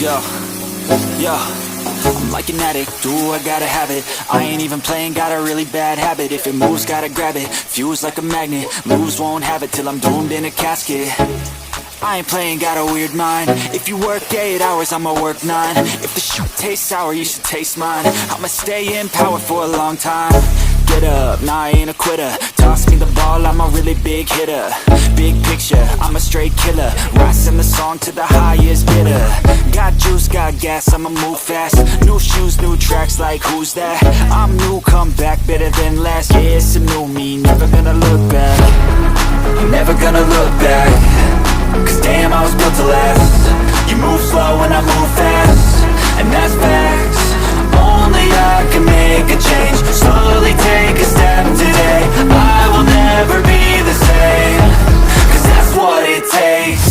Yo, yo, I'm like an addict, do I gotta have it. I ain't even playing, got a really bad habit. If it moves, gotta grab it, fuse like a magnet. Lose, won't have it till I'm doomed in a casket. I ain't playing, got a weird mind. If you work 8 hours, I'ma work 9. If the shit tastes sour, you should taste mine. I'ma stay in power for a long time. Get up, nah, I ain't a quitter. Toss me the ball, I'm a really big hitter. Big picture, I'm a straight killer. Rising the song to the highest bidder. Got juice, got gas, I'ma move fast. New shoes, new tracks, like who's that? I'm new, come back, better than last. Yeah, it's a new me, never gonna look back. I'm never gonna look back. Cause damn, I was built to last. You move slow and I move fast, and that's facts. Only I can make a change. Slowly take a step today. I will never be the same. Cause that's what it takes.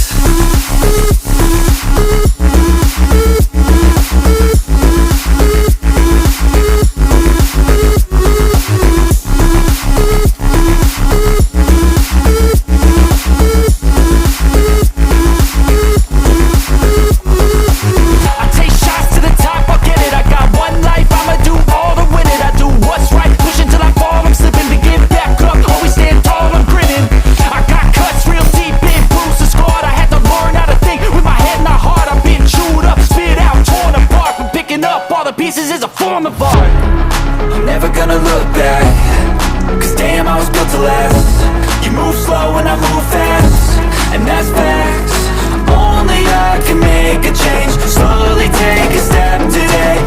Pieces is a form of art. I'm never gonna look back. Cause damn, I was built to last. You move slow and I move fast, and that's facts. Only I can make a change. Slowly take a step today.